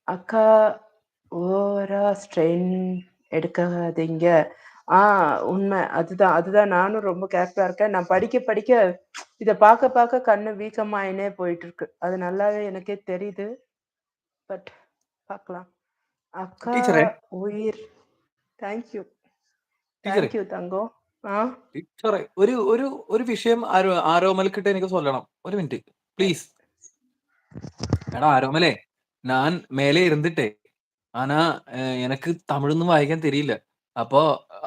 அக்கா ஓவரா ஸ்ட்ரெயின் எடுக்காதீங்க. ஆ உண்ம. அதுதான் நானும் ரொம்ப கேர்ஃபுல்லா இருக்கேன். நான் படிக்க இத பாக்க கண்ணு வீக்கமாயினே போயிட்டுருக்கு. அது நல்லாவே எனக்கே தெரியுது. பட் பாக்கலாம். அக்கா ടീച്ചറെ உயிர். Thank you. ടീച്ചറെ தேங்க் யூ தங்கம். ஆ ടീച്ചറെ ഒരു ഒരു ഒരു വിഷയം ആരോമൽക്കിട്ട് എനിക്ക് சொல்லணும். ഒരു മിനിറ്റ് ப்ளீஸ். എടാ ആരോമലേ, நான் மேலே இருந்துட்டேன். ஆனா எனக்கு தமிழൊന്നും വായിക്കാൻ தெரியல. அப்போ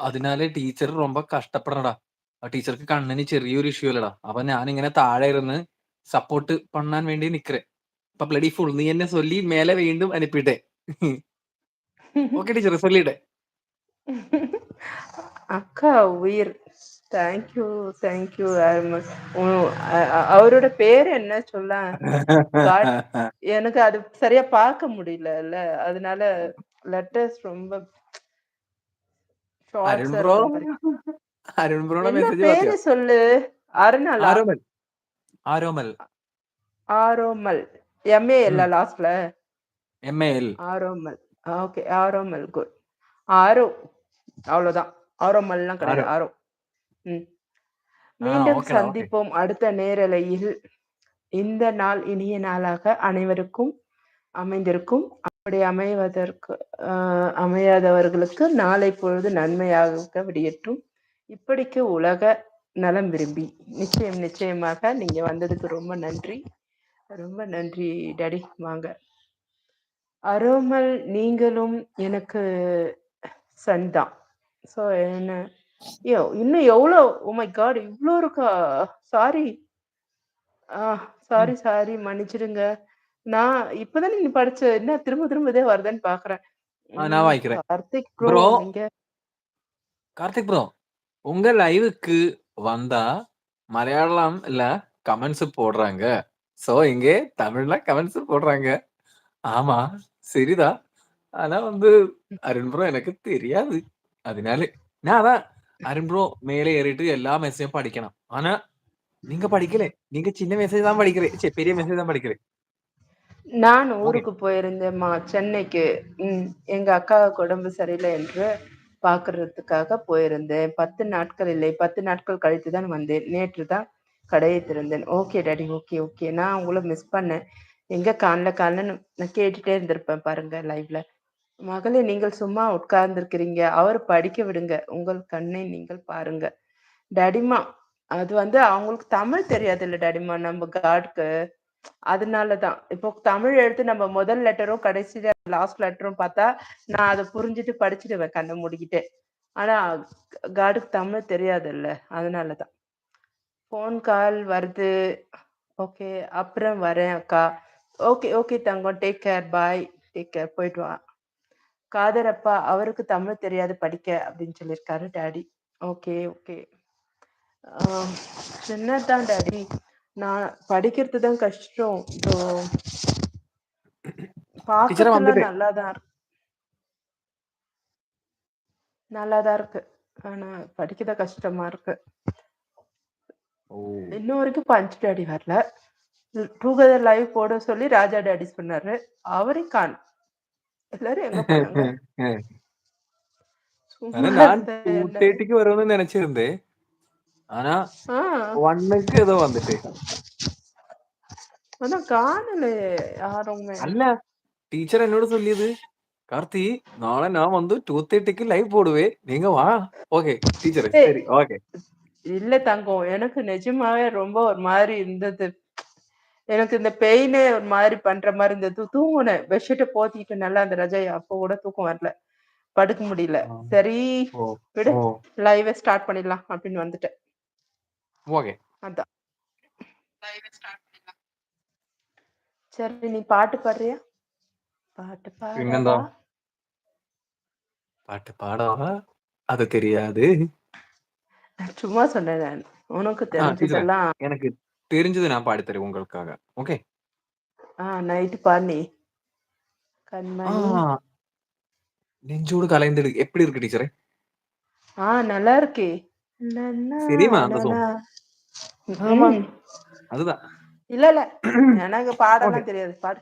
அதனால ടീച്ചർ ரொம்ப கஷ்டப்படணும்டா. ടീച്ചർക്ക് കണ്ണിന് ചെറിയൊരു ഇഷ്യൂ ഇല്ലടാ. അപ്പൊ ഞാനിങ്ങനെ താഴെ ഇരുന്ന് സപ്പോർട്ട് பண்ணാൻ വേണ്ടി നിக்கிறேன். அப்ப bloody fool, நீ என்ன சொல்லி மேலே വീണ്ടും அனுப்பிட்டேன். ஓகே டீச்சர் சொல்லிட்டேன். அக்கா உயிர். Thank you. Thank you very much. அவரோட பேரு என்ன சொல்லேன்? காட். எனக்கு அது சரியா பார்க்க முடியலல்ல. அதனால லெட்டர்ஸ் ரொம்ப അരുൺ ஷார்ட்ஸா ப்ரோ, இருக்கும் பாரு. അരുൺ ബ്രോയുടെ என்ன മെസ്സേജ് பேரு பாத்தியா? சொல்லு? அருணாளா? ആരോമൽ, ആരോമൽ, ஆரோமல். எம்-ஏ-எல்-ஆ லாஸ்ட்ல? MAL. ஆரோமல். ஓகே. ஆரோமல். குட். ஆரோ. அவ்வளோதான். ஆரோமல்லாம் கிடையாது. ആരോ ஆரோ. ம். மீண்டும் ஓகேடா ஓகே. சந்திப்போம் அடுத்த நேரலையில். இந்த நாள் இனிய நாளாக அனைவருக்கும் அமைந்திருக்கும். அப்படி அமைவதற்கு அமையாதவர்களுக்கு நாளை பொழுது நன்மையாக விடியட்டும். இப்படிக்கு உலக நலம் விரும்பி. நிச்சயமாக நீங்க வந்ததுக்கு ரொம்ப நன்றி. ரொம்ப நன்றி டாடி. வாங்க. அரோமல், நீங்களும் எனக்கு சன் தான். ஸோ என்ன இன்னும் எவ்வளோ? ஓ மை காட், இவ்ளோ இருக்கா? சாரி. ஆ சாரி மன்னிச்சிடுங்க. நான் இப்பதான் நீங்க படிச்ச என்ன திரும்ப இதே வருதுன்னு பார்க்குறேன். நான் வாய்க்கிறேன். கார்த்திக் ப்ரோ ப்ரோ, நீங்க. கார்த்திக் ப்ரோ, உங்க லைவுக்கு வந்தா மலையாளம்ல கமெண்ட்ஸ் போடுறாங்க. சோ இங்கே தமிழ்ல கமெண்ட்ஸ் போடுறாங்க. ஆமா, சரிதான். ஆனா வந்து அருண் ப்ரோ எனக்கு தெரியாது. அதனால நான் அதான் அருண் ப்ரோ மேலே ஏறிட்டு எல்லா மெசேஜும் படிக்கணும். ஆனா நீங்க படிக்கல. நீங்க சின்ன மெசேஜ் தான் படிக்கிறேன். சரி, பெரிய மெசேஜ் தான் படிக்கிறேன். நான் ஓகே. ஊருக்கு போயிருந்தேம்மா, சென்னைக்கு. எங்க அக்காவுக்கு உடம்பு சரியில்லை என்று பார்க்கறதுக்காக போயிருந்தேன். 10 நாட்கள் இல்லை, 10 நாட்கள் கழித்து தான் வந்தேன். நேற்று தான் கடையை திறந்தேன். Okay daddy. ஓகே. நான் உங்கள மிஸ் பண்ணேன். எங்க காலைல நான் கேட்டுட்டே இருந்திருப்பேன் பாருங்க லைவ்ல. மகளே, நீங்கள் சும்மா உட்கார்ந்திருக்கிறீங்க. அவர் படிக்க விடுங்க. உங்கள் கண்ணை நீங்கள் பாருங்க. டாடிம்மா, அது அவங்களுக்கு தமிழ் தெரியாதுல்ல டாடிம்மா, நம்ம காட்க்கு. அதனாலதான். இப்போ தமிழ் எழுத்து நம்ம முதல் லெட்டரும் கடைசியில லாஸ்ட் லெட்டரும் பார்த்தா நான் அதை புரிஞ்சுட்டு படிச்சுடுவேன் கண்ணை மூடிக்கிட்டே. ஆனா காடுக்கு தமிழ் தெரியாதுல்ல, அதனாலதான். ஃபோன் கால் வருது. ஓகே, அப்புறம் வரேன் அக்கா. ஓகே தங்கம். Take care. Bye. Take care. போயிட்டு வா. காதரப்பா, அவருக்கு தமிழ் தெரியாது படிக்க அப்படின்னு சொல்லியிருக்காரு டாடி. ஓகே. என்னதான் டாடி, நான் படிக்கிறது தான் கஷ்டம். டீச்சரே பாக்கறதுலாம் வந்துட்டேன். நல்லாதான் இருக்கு. ஆனா படிக்கத கஷ்டமா இருக்கு. ஓ. இன்னும் வரைக்கும் பஞ்ச் டாடி வரல. டுகெதர் லைவ் போட சொல்லி ராஜா டாடி சொன்னாரு. அவரையும் காணோம். எல்லாரும் எங்க போனாங்க? ஆனா சும்மா நான் இருந்தேன் டாடி. 2:30க்கு வரும்னு நினைச்சிருந்தேன். ஆனா ஆ 1க்கு ஏதோ வந்துட்டு. ஆனா காணலையே யாருமே. அல்ல, டீச்சர் என்னோட சொல்லியது, கார்த்தி நாளை நான் வந்து 2:30க்கு லைவ் போடுவேன், நீங்க வா. ஓகே டீச்சர், ஏய், சரி ஓகே. இல்ல தங்கம், எனக்கு நிஜமாவே ரொம்ப ஒரு மாதிரி இருந்தது. எனக்கு இந்த பெயினே ஒரு மாதிரி பண்ற மாதிரி இருந்தது. தூங்குனேன் பெட்ஷீட்டை போத்திட்டு நல்லா அந்த ரஜாயை. அப்போ கூட தூக்கம் வரல, படுக்க முடியல. ஆ. சரி ஓ விடு, ஓ லைவை ஸ்டார்ட் பண்ணிடலாம் அப்படின்னு வந்துட்டேன். ஓகே. அதான். சரி, நீ பாட்டு பாடுறியா? பாட்டு പിന്നെന്താ? பாடவா? பாட்டு பாடவா? அது தெரியாது. சும்மா சொன்னேன் நான். உனக்கு டீச்சரே, தெரிஞ்சதெல்லாம். எனக்கு தெரிஞ்சது நான் பாடித்தரேன் உங்களுக்காக. ஓகே. நைட்டு பாடி. ஆ, கண்மணி. நெஞ்சோடு கலைந்திடு எப்படி இருக்கு டீச்சரே? நல்லா இருக்கே. நன்னா, தெரியுமா அந்த நன்னா. சாங்? ஆமா, ம். அதுதான். இல்ல எனக்கு ஓகே. பாடலாம் தெரியாது. பாடு.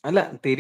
அல்ல, தெரியும்.